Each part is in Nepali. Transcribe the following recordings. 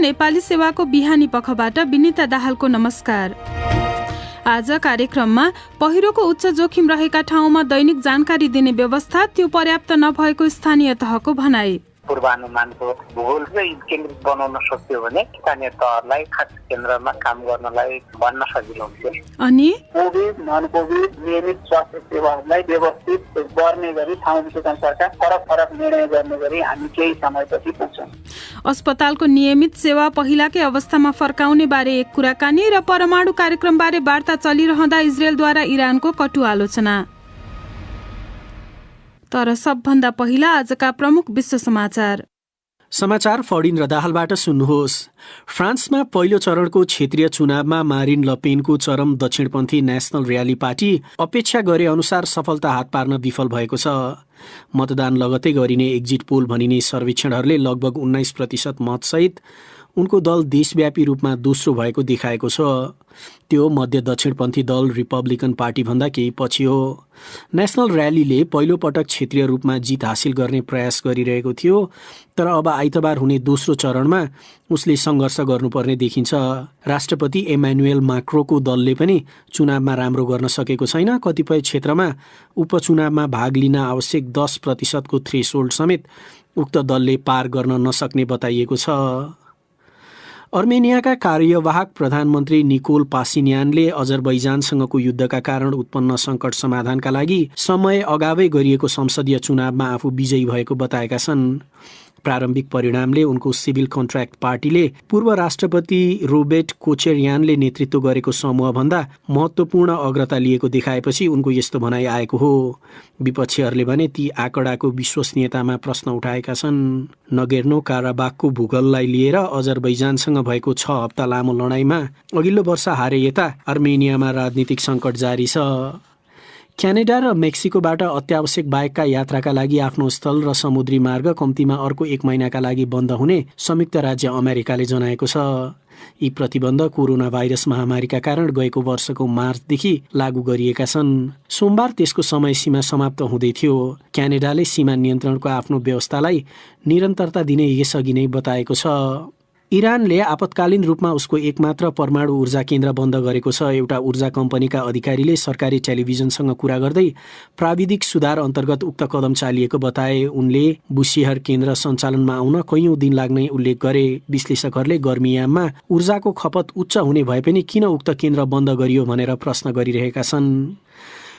नेपाली सेवाको बिहानी पखबाट विनिता दाहालको नमस्कार। आज कार्यक्रममा पहिरोको उच्च जोखिम रहेका ठाउँमा दैनिक जानकारी दिने व्यवस्था, त्यो पर्याप्त नभएको स्थानीय तहको भनाई। पूर्वानुमानको भूगोल चाहिँ केन्द्रित बनाउन सक्यो भने स्थानीय तहलाई खास केन्द्रमा काम गर्नलाई भन्न सजिलो हुन्छ। अनि कोभिड नन कोभिड नियमित स्वास्थ्य सेवाहरूलाई व्यवस्थित गर्ने गरी ठाउँ विशेष अनुसारका फरक फरक निर्णय गर्ने गरी हामी केही समयपछि पुग्छौँ। अस्पतालको नियमित सेवा पहिलाकै अवस्थामा फर्काउने बारे एक कुराकानी र परमाणु कार्यक्रमबारे वार्ता चलिरहँदा इजरायलद्वारा इरानको कटु आलोचना। तर सबभन्दा पहिला आजका प्रमुख विश्व समाचार फडिन र दाहालबाट सुन्नुहोस्। फ्रान्समा पहिलो चरणको क्षेत्रीय चुनावमा मारिन लपेनको चरम दक्षिणपन्थी नेसनल र्याली पार्टी अपेक्षा गरे अनुसार सफलता हात पार्न विफल भएको छ। मतदान लगत्तै गरिने एक्जिट पोल भनिने सर्वेक्षणहरूले लगभग 19% मतसहित उनको दल देशव्यापी रूपमा दोस्रो भएको देखाएको छ। त्यो मध्य दक्षिणपन्थी दल रिपब्लिकन पार्टीभन्दा केही पछि हो। नेसनल र्यालीले पहिलोपटक क्षेत्रीय रूपमा जित हासिल गर्ने प्रयास गरिरहेको थियो, तर अब आइतबार हुने दोस्रो चरणमा उसले सङ्घर्ष गर्नुपर्ने देखिन्छ। राष्ट्रपति एमानुएल माक्रोको दलले पनि चुनावमा राम्रो गर्न सकेको छैन। कतिपय क्षेत्रमा उपचुनावमा भाग लिन आवश्यक 10% थ्रेसोल्ड समेत उक्त दलले पार गर्न नसक्ने बताइएको छ। अर्मेनियाका कार्यवाहक प्रधानमन्त्री निकोल पासिन्यानले अजरबैजानसँगको युद्धका कारण उत्पन्न सङ्कट समाधानका लागि समय अगावै गरिएको संसदीय चुनावमा आफू विजयी भएको बताएका छन्। प्रारम्भिक परिणामले उनको सिभिल कन्ट्र्याक्ट पार्टीले पूर्व राष्ट्रपति रोबर्ट कोचेरियानले नेतृत्व गरेको समूहभन्दा महत्त्वपूर्ण अग्रता लिएको देखाएपछि उनको यस्तो भनाइ आएको हो। विपक्षीहरूले भने ती आँकडाको विश्वसनीयतामा प्रश्न उठाएका छन्। नगेर्नो काराबाखको भूगोललाई लिएर अजरबैजानसँग भएको 6 हप्ता लामो लडाईँमा अघिल्लो वर्ष हारे यता अर्मेनियामा राजनीतिक सङ्कट जारी छ। क्यानाडा र मेक्सिकोबाट अत्यावश्यक बाहेकका यात्राका लागि आफ्नो स्थल र समुद्री मार्ग कम्तीमा अर्को 1 महिनाका लागि बन्द हुने संयुक्त राज्य अमेरिकाले जनाएको छ। यी प्रतिबन्ध कोरोना भाइरस महामारीका कारण गएको वर्षको मार्चदेखि लागू गरिएका छन्। सोमबार त्यसको समय सीमा समाप्त हुँदै थियो। क्यानाडाले सीमा नियन्त्रणको आफ्नो व्यवस्थालाई निरन्तरता दिने यसअघि नै बताएको छ। इरानले आपतकालीन रूपमा उसको एकमात्र परमाणु ऊर्जा केन्द्र बन्द गरेको छ। एउटा ऊर्जा कम्पनीका अधिकारीले सरकारी टेलिभिजनसँग कुरा गर्दै प्राविधिक सुधार अन्तर्गत उक्त कदम चालिएको बताए। उनले बुसिहर केन्द्र सञ्चालनमा आउन कैयौं दिन लाग्ने उल्लेख गरे। विश्लेषकहरूले गर्मीयाममा ऊर्जाको खपत उच्च हुने भए पनि किन उक्त केन्द्र बन्द गरियो भनेर प्रश्न गरिरहेका छन्।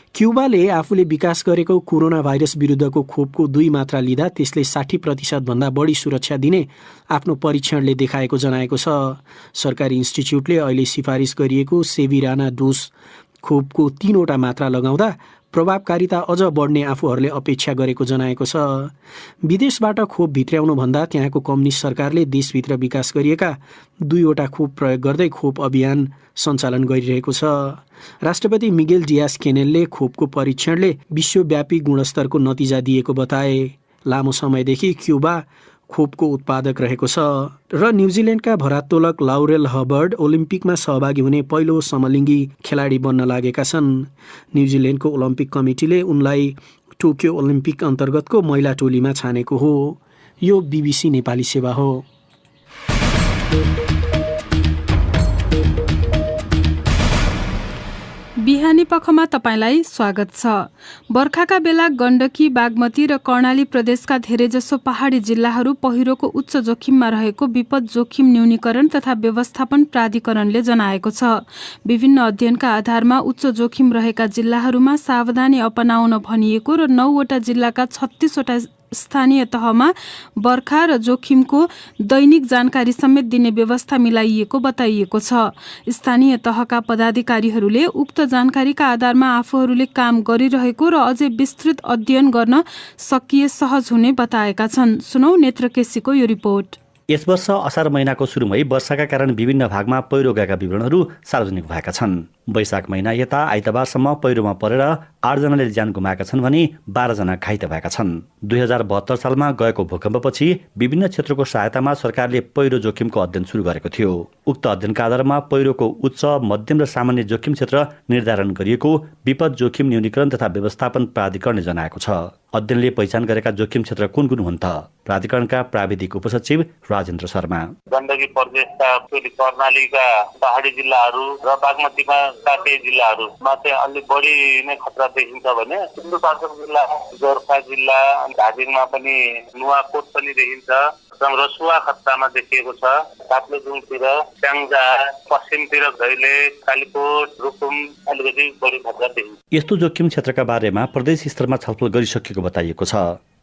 क्युबाले आफूले विकास गरेको कोरोना भाइरस विरुद्धको खोपको 2 मात्रा लिँदा त्यसले 60% भन्दा बढी सुरक्षा दिने आफ्नो परीक्षणले देखाएको जनाएको छ। सरकारी इन्स्टिच्युटले अहिले सिफारिस गरिएको सेभिराना डोज खोपको 3वटा मात्रा लगाउँदा प्रभावकारिता अझ बढ्ने आफूहरूले अपेक्षा गरेको जनाएको छ। विदेशबाट खोप भित्र्याउनुभन्दा त्यहाँको कम्युनिस्ट सरकारले देशभित्र विकास गरिएका 2वटा खोप प्रयोग गर्दै खोप अभियान सञ्चालन गरिरहेको छ। राष्ट्रपति मिगेल डियाज केनेलले खोपको परीक्षणले विश्वव्यापी गुणस्तरको नतिजा दिएको बताए। लामो समयदेखि क्युबा खोपको उत्पादक रहेको छ र न्युजिल्यान्डका भरात्तोलक लाउरेल हबर्ड ओलिम्पिकमा सहभागी हुने पहिलो समलिङ्गी खेलाडी बन्न लागेका छन्। न्युजिल्यान्डको ओलम्पिक कमिटीले उनलाई टोकियो ओलम्पिक अन्तर्गतको महिला टोलीमा छानेको हो। यो BBC नेपाली सेवा हो। बिहानी पखमा तपाईलाई स्वागत छ। बर्खाका बेला गण्डकी, बागमती र कर्णाली प्रदेशका धेरैजसो पहाडी जिल्लाहरू पहिरोको उच्च जोखिममा रहेको विपद जोखिम न्यूनीकरण तथा व्यवस्थापन प्राधिकरणले जनाएको छ। विभिन्न अध्ययनका आधारमा उच्च जोखिम रहेका जिल्लाहरूमा सावधानी अपनाउन भनिएको र 9वटा जिल्लाका 36वटा स्थानीय तहमा बर्खा र जोखिमको दैनिक जानकारी समेत दिने व्यवस्था मिलाइएको बताइएको छ। स्थानीय तहका पदाधिकारीहरूले उक्त जानकारीका आधारमा आफूहरूले काम गरिरहेको र अझै विस्तृत अध्ययन गर्न सकिए सहज हुने बताएका छन्। सुनौ नेत्रकेशीको यो रिपोर्ट। यस वर्ष असार महिनाको सुरुमै वर्षाका कारण विभिन्न भागमा पहिरो गएका विवरणहरू सार्वजनिक भएका छन्। वैशाख महिना यता आइतबारसम्म पहिरोमा परेर 8 जनाले ज्यान गुमाएका छन् भने 12 जना घाइते भएका छन्। 2072 सालमा गएको भूकम्पपछि विभिन्न क्षेत्रको सहायतामा सरकारले पहिरो जोखिमको अध्ययन सुरु गरेको थियो। उक्त अध्ययनका आधारमा पहिरोको उच्च, मध्यम र सामान्य जोखिम क्षेत्र निर्धारण गरिएको विपद जोखिम न्यूनीकरण तथा व्यवस्थापन प्राधिकरणले जनाएको छ। अध्ययनले पहिचान गरेका जोखिम क्षेत्र कुन कुन हुन् त? प्राधिकरणका प्राविधिक उपसचिव राजेन्द्र शर्मा। गण्डकी प्रदेशका कर्णालीका पहाडी जिल्लाहरू र बागमतीका केही जिल्लाहरूमा चाहिँ अलिक बढी नै खतरा देखिन्छ भने सिन्धुपाल्चोक जिल्ला, गोर्खा जिल्ला, धादिङमा पनि नुवाकोट पनि देखिन्छ। रसुवा खतरामा देखिएको छ। ताप्लेजुङतिर, स्याङ्जा, पश्चिमतिर दैले, कालीकोट, रुकुम अलिकति बढी खतरा देखिन्छ। यस्तो जोखिम क्षेत्रका बारेमा प्रदेश स्तरमा छलफल गरिसकेको बताइएको छ।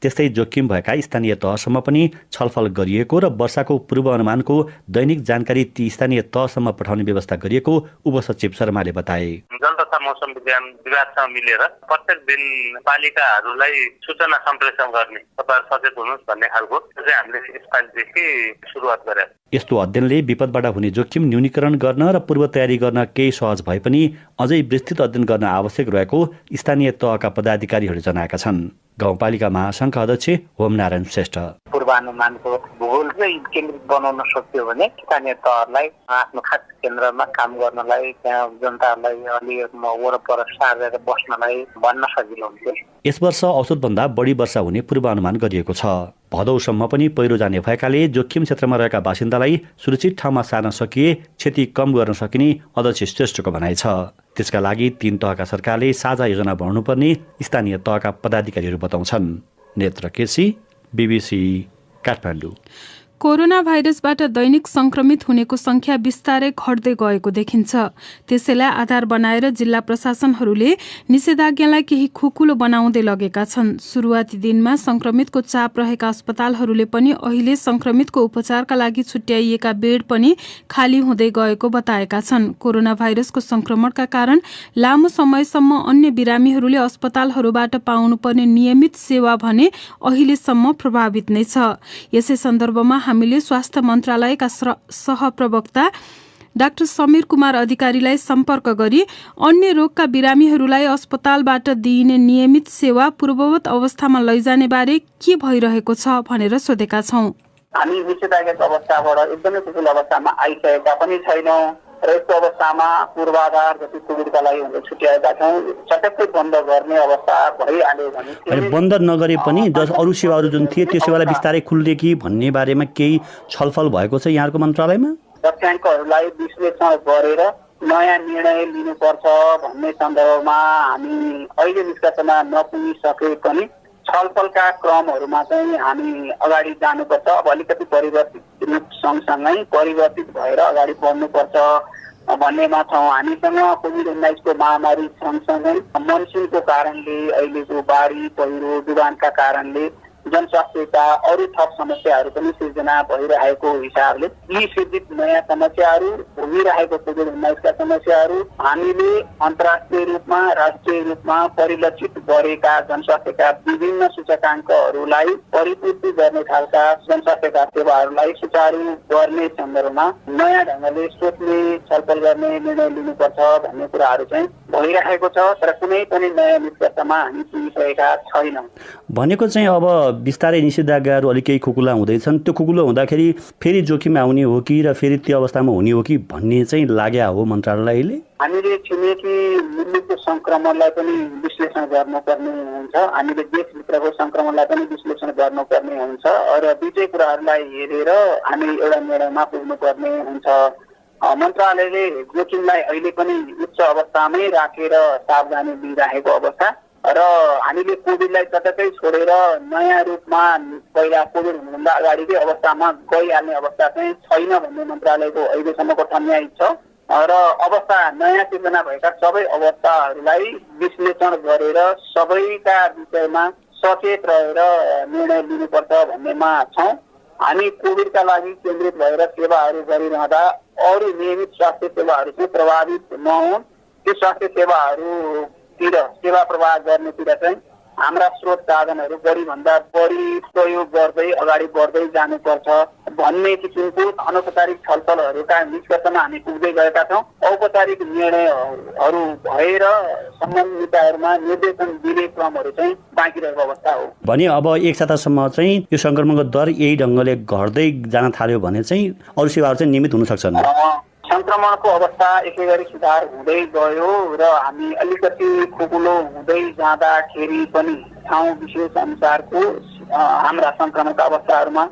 त्यस्तै जोखिम भएका स्थानीय तहसम्म पनि छलफल गरिएको र वर्षाको पूर्वानुमानको दैनिक जानकारी ती स्थानीय तहसम्म पठाउने व्यवस्था गरिएको उपसचिव शर्माले बताए। जल तथा मौसम विज्ञान विभागसँग मिलेर प्रत्येक दिन पालिकाहरूलाई सूचना सम्प्रेषण गर्ने, तपाईहरु सचेत हुनुहोस् भन्ने खालको चाहिँ हामीले यसपालिदेखि सुरुवात गरे। यस्तो अध्ययनले विपदबाट हुने जोखिम न्यूनीकरण गर्न र पूर्व तयारी गर्न केही सहज भए पनि अझै विस्तृत अध्ययन गर्न आवश्यक रहेको स्थानीय तहका पदाधिकारीहरूले जनाएका छन्। गाउँपालिका महासङ्घका अध्यक्ष होमनारायण श्रेष्ठ। पूर्वानुमानको भूगोलकै केन्द्रित बनाउन सक्यो भने स्थानीय तहहरूलाई आफ्नो खास केन्द्रमा काम गर्नलाई, त्यहाँ जनतालाई अलि वरपर सारेर बस्नलाई भन्न सजिलो हुन्छ। यस वर्ष औसतभन्दा बढी वर्षा हुने पूर्वानुमान गरिएको छ। भदौसम्म पनि पहिरो जाने भएकाले जोखिम क्षेत्रमा रहेका बासिन्दालाई सुरक्षित ठाउँमा सार्न सकिए क्षति कम गर्न सकिने अध्यक्ष श्रेष्ठको भनाइ छ। त्यसका लागि 3 तहका सरकारले साझा योजना बनाउनुपर्ने स्थानीय तहका पदाधिकारीहरू बताउँछन्। नेत्र केसी, BBC, काठमाडौँ। कोरोना भाइरसबाट दैनिक संक्रमित हुनेको संख्या बिस्तारै घट्दै गएको देखिन्छ। त्यसैलाई आधार बनाएर जिल्ला प्रशासनहरूले निषेधाज्ञालाई केही खुकुलो बनाउँदै लगेका छन्। सुरुवाती दिनमा संक्रमितको चाप रहेका अस्पतालहरूले पनि अहिले संक्रमितको उपचारका लागि छुट्याइएका बेड पनि खाली हुँदै गएको बताएका छन्। कोरोना भाइरसको संक्रमणका कारण लामो समयसम्म अन्य बिरामीहरूले अस्पतालहरूबाट पाउनुपर्ने नियमित सेवा भने अहिलेसम्म प्रभावित नै छ। यसै सन्दर्भमा हामीले स्वास्थ्य मन्त्रालयका सहप्रवक्ता डाक्टर समीर कुमार अधिकारीलाई सम्पर्क गरी अन्य रोगका बिरामीहरूलाई अस्पतालबाट दिइने नियमित सेवा पूर्ववत अवस्थामा लैजाने बारे के भइरहेको छ भनेर सोधेका छौं। हामी निषेधाज्ञाको अवस्थाबाट एकदमै कुशल अवस्थामा आइसकेका पनि छैनौँ र यस्तो अवस्थामा पूर्वाधार जति कोभिडका लागि हामीले छुट्याएका छौँ, चटक्कै बन्द गर्ने अवस्था भइहाल्यो भने बन्द नगरे पनि अरू सेवाहरू जुन थिए त्यो सेवालाई बिस्तारै खुल्ले कि भन्ने बारेमा केही छलफल भएको छ यहाँको मन्त्रालयमा? तथ्याङ्कहरूलाई विश्लेषण गरेर नयाँ निर्णय लिनुपर्छ भन्ने सन्दर्भमा हामी अहिले निष्कर्षमा नपुगिसके पनि छलफलका क्रमहरूमा चाहिँ हामी अगाडि जानुपर्छ। अब अलिकति परिवर्तित सँगसँगै परिवर्तित भएर अगाडि बढ्नुपर्छ भन्नेमा छौँ। हामीसँग कोभिड-19 को महामारी सँगसँगै मनसुनको कारणले, अहिलेको बाढी पहिरो डुबानका कारणले जनस्वास्थ्यका अरू थप समस्याहरू पनि सिर्जना भइरहेको हिसाबले यी सिर्जित नयाँ समस्याहरू, भोगिरहेको कोभिड-19 का समस्याहरू हामीले अन्तर्राष्ट्रिय रूपमा, राष्ट्रिय रूपमा परिलक्षित गरेका जनस्वास्थ्यका विभिन्न सूचकाङ्कहरूलाई परिपूर्ति गर्ने खालका जनस्वास्थ्यका सेवाहरूलाई सुचारू गर्ने सन्दर्भमा नयाँ ढङ्गले सोच्ने, छलफल गर्ने, निर्णय लिनुपर्छ भन्ने कुराहरू चाहिँ भइरहेको छ। तर कुनै पनि नयाँ निष्कर्षमा हामी पुगिसकेका छैनौँ। भनेको चाहिँ अब बिस्तारै निषेधाज्ञाहरू अलिक केही खुकुला हुँदैछन्। त्यो खुकुलो हुँदाखेरि फेरि जोखिम आउने हो कि र फेरि त्यो अवस्थामा हुने हो कि भन्ने चाहिँ लाग्या हो मन्त्रालयले? हामीले छिमेकी मुलुकको संक्रमणलाई पनि विश्लेषण गर्नुपर्ने हुन्छ, हामीले देशभित्रको संक्रमणलाई पनि विश्लेषण गर्नुपर्ने हुन्छ र दुईटै कुराहरूलाई हेरेर हामी एउटा निर्णयमा पुग्नुपर्ने हुन्छ। मन्त्रालयले जोखिमलाई अहिले पनि उच्च अवस्थामै राखेर सावधानी लिइरहेको अवस्था र हामीले कोभिडलाई चटक्कै छोडेर नयाँ रूपमा पहिला कोभिड हुनुभन्दा अगाडिकै अवस्थामा गइहाल्ने अवस्था चाहिँ छैन भन्ने मन्त्रालयको अहिलेसम्मको ठम्याइ छ र अवस्था नयाँ सिर्जना भएका सबै अवस्थाहरूलाई विश्लेषण गरेर सबैका विषयमा सचेत रहेर निर्णय लिनुपर्छ भन्नेमा छौँ। हामी कोभिडका लागि केन्द्रित भएर सेवाहरू गरिरहँदा अरू नियमित स्वास्थ्य सेवाहरू चाहिँ प्रभावित नहुन्, त्यो स्वास्थ्य सेवाहरूतिर सेवा प्रवाह गर्नेतिर चाहिँ हाम्रा स्रोत साधनहरू बढीभन्दा बढी प्रयोग गर्दै अगाडि बढ्दै जानुपर्छ भन्ने किसिमको अनौपचारिक छलफलहरूका निष्कर्षमा हामी पुग्दै गएका छौँ। औपचारिक निर्णयहरू भएर सम्बन्धितहरूमा निर्देशन दिने क्रमहरू चाहिँ बाँकी रहेको अवस्था हो। भने अब एक सातासम्म चाहिँ यो संक्रमणको दर यही ढङ्गले घट्दै जान थाल्यो भने चाहिँ अरू सेवाहरू चाहिँ नियमित हुन सक्छन्। संक्रमणको अवस्था एकै गरी सुधार हुँदै गयो र हामी अलिकति खुकुलो हुँदै जाँदाखेरि पनि ठाउँ विशेष अनुसारको हाम्रा संक्रमणका अवस्थाहरूमा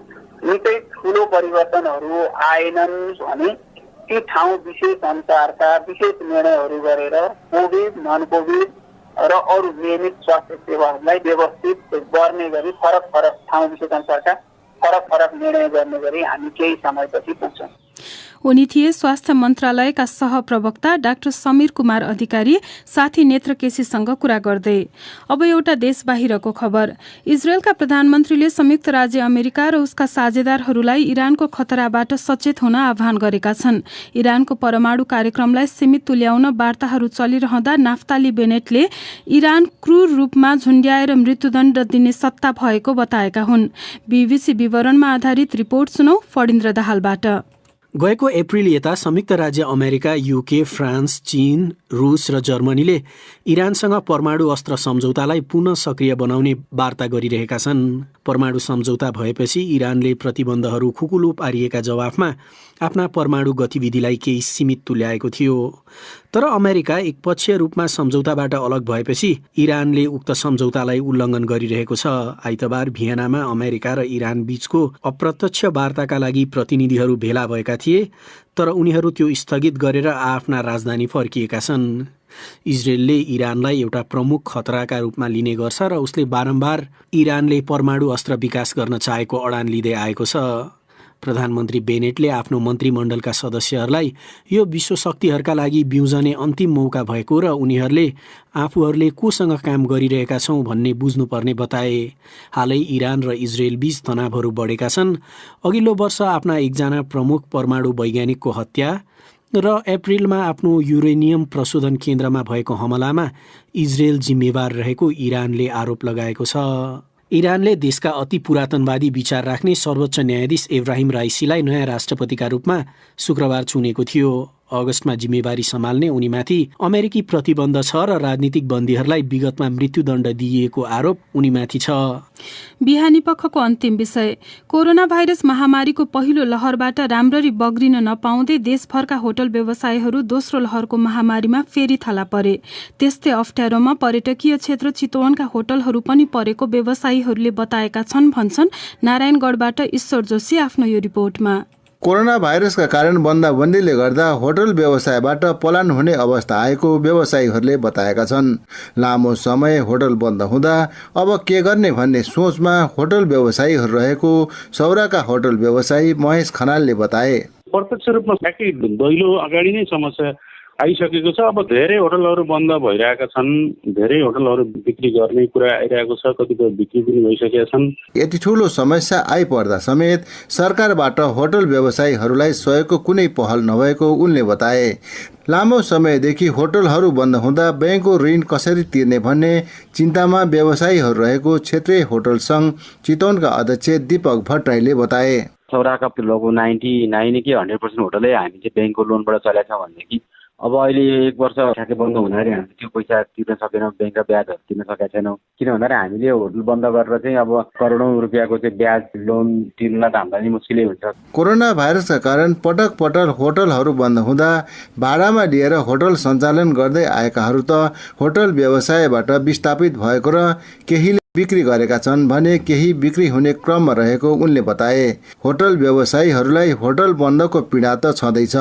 निकै ठुलो परिवर्तनहरू आएनन् भने ती ठाउँ विशेष अनुसारका विशेष निर्णयहरू गरेर कोभिड नन कोभिड र अरू नियमित स्वास्थ्य सेवाहरूलाई व्यवस्थित गर्ने गरी फरक फरक ठाउँ विशेष अनुसारका फरक फरक निर्णय गर्ने गरी हामी केही समयपछि पुग्छौँ। उनी थिए स्वास्थ्य मन्त्रालयका सहप्रवक्ता डाक्टर समीर कुमार अधिकारी, साथी नेत्र केसीसँग कुरा गर्दै। अब एउटा देश बाहिरको खबर। इजरायलका प्रधानमन्त्रीले संयुक्त राज्य अमेरिका र उसका साझेदारहरूलाई इरानको खतराबाट सचेत हुन आह्वान गरेका छन्। इरानको परमाणु कार्यक्रमलाई सीमित तुल्याउन वार्ताहरू चलिरहँदा नाफ्ताली बेनेटले इरान क्रूर रूपमा झुन्ड्याएर मृत्युदण्ड दिने सत्ता भएको बताएका हुन्। बीबीसी विवरणमा आधारित रिपोर्ट सुनौ फणिन्द्र दाहालबाट। गएको अप्रिल यता संयुक्त राज्य अमेरिका, युके, फ्रान्स, चीन, रुस र जर्मनीले इरानसँग परमाणु अस्त्र सम्झौतालाई पुनः सक्रिय बनाउने वार्ता गरिरहेका छन्। परमाणु सम्झौता भएपछि इरानले प्रतिबन्धहरू खुकुलो पारिएका जवाफमा आफ्ना परमाणु गतिविधिलाई केही सीमित तुल्याएको थियो। तर अमेरिका एकपक्षीय रूपमा सम्झौताबाट अलग भएपछि इरानले उक्त सम्झौतालाई उल्लङ्घन गरिरहेको छ। आइतबार भियनामा अमेरिका र इरान बीचको अप्रत्यक्ष वार्ताका लागि प्रतिनिधिहरू भेला भएका थिए, तर उनीहरू त्यो स्थगित गरेर आफ्ना राजधानी फर्किएका छन्। इजरायलले इरानलाई एउटा प्रमुख खतराका रूपमा लिने गर्छ र उसले बारम्बार इरानले परमाणु अस्त्र विकास गर्न चाहेको अडान लिँदै आएको छ। प्रधानमन्त्री बेनेटले आफ्नो मन्त्रीमण्डलका सदस्यहरूलाई यो विश्व शक्तिहरूका लागि बिउजने अन्तिम मौका भएको र उनीहरूले आफूहरूले कोसँग काम गरिरहेका छौँ भन्ने बुझ्नुपर्ने बताए। हालै इरान र इजरायल बीच तनावहरू बढेका छन्। अघिल्लो वर्ष आफ्ना एकजना प्रमुख परमाणु वैज्ञानिकको हत्या र अप्रिलमा आफ्नो युरेनियम प्रशोधन केन्द्रमा भएको हमलामा इजरायल जिम्मेवार रहेको इरानले आरोप लगाएको छ। इरानले देशका अति पुरातनवादी विचार राख्ने सर्वोच्च न्यायाधीश इब्राहिम राइसीलाई नयाँ राष्ट्रपतिका रूपमा शुक्रबार चुनेको थियो। अगस्टमा जिम्मेवारी सम्हाल्ने उनीमाथि अमेरिकी प्रतिबन्ध छ र राजनीतिक बन्दीहरूलाई विगतमा मृत्युदण्ड दिइएको आरोप उनीमाथि छ। बिहानी पखको अन्तिम विषय। कोरोना भाइरस महामारीको पहिलो लहरबाट राम्ररी बग्रिन नपाउँदै देशभरका होटल व्यवसायीहरू दोस्रो लहरको महामारीमा फेरि थला परे। त्यस्तै अप्ठ्यारोमा पर्यटकीय क्षेत्र चितवनका होटलहरू पनि परेको व्यवसायीहरूले बताएका छन्, भन्छन् नारायणगढबाट ईश्वर जोशी आफ्नो यो रिपोर्टमा। कोरोना भाइरसका कारण बन्दाबन्दीले गर्दा होटल व्यवसायबाट पलायन हुने अवस्था आएको व्यवसायीहरूले बताएका छन्। लामो समय होटल बन्द हुँदा अब के गर्ने भन्ने सोचमा होटल व्यवसायीहरू रहेको सौराका होटल व्यवसायी महेश खनालले बताए। प्रत्यक्ष रूपमा ठ्याक्कै दैलो अगाडि नै समस्या आइसकेको छ। अब धेरै होटलहरू बन्द भइरहेका छन्, धेरै होटलहरू बिक्री गर्ने कुरा आइरहेको छ, कतिपय बिक्री पनि भइसकेका छन्। यति ठुलो समस्या आइपर्दा समेत सरकारबाट होटल व्यवसायीहरूलाई सहयोगको कुनै पहल नभएको उनले बताए। लामो समयदेखि होटलहरू बन्द हुँदा बैंकको ऋण कसरी तिर्ने भन्ने चिन्तामा व्यवसायीहरू रहेको क्षेत्रीय होटल सङ्घ चितवनका अध्यक्ष दीपक भट्टराईले बताए। सौराका लगभग 99 कि 100% होटलै हामी चाहिँ बैंकको लोनबाट चलेका छौँ भनेदेखि अब अहिले 1 वर्ष ठ्याक्कै बन्द हुँदाखेरि हामीले त्यो पैसा तिर्न सकेनौँ, बैंकका ब्याजहरू तिर्न सकेका छैनौँ। किन भन्दाखेरि हामीले होटल बन्द गरेर चाहिँ अब करोडौँ रुपियाँको चाहिँ ब्याज लोन तिर्न त हामीलाई मुस्किलै हुन्छ। कोरोना भाइरसका कारण पटक पटक होटलहरू बन्द हुँदा भाडामा लिएर होटल सञ्चालन गर्दै आएकाहरू त होटल व्यवसायबाट विस्थापित भएको र केहीले बिक्री गरेका छन् भने केही बिक्री हुने क्रममा रहेको उनले बताए। होटल व्यवसायीहरूलाई होटल बन्दको पीडा त छँदैछ।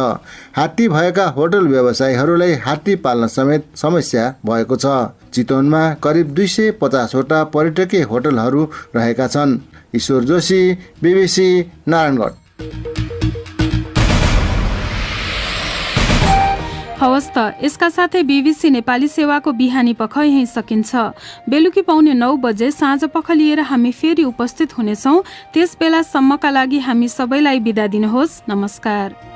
हात्ती भएका होटल व्यवसायीहरूलाई हात्ती पाल्न समेत समस्या भएको छ। चितवनमा करिब 250वटा पर्यटकीय होटलहरू रहेका छन्। ईश्वर जोशी, बीबीसी, नारायणगढ। हवस् त, यसका साथै बीबीसी नेपाली सेवाको बिहानी पख यहीँ सकिन्छ। बेलुकी पाउने 9 बजे साँझ पख लिएर हामी फेरि उपस्थित हुनेछौँ। त्यस बेलासम्मका लागि हामी सबैलाई बिदा दिनुहोस्। नमस्कार।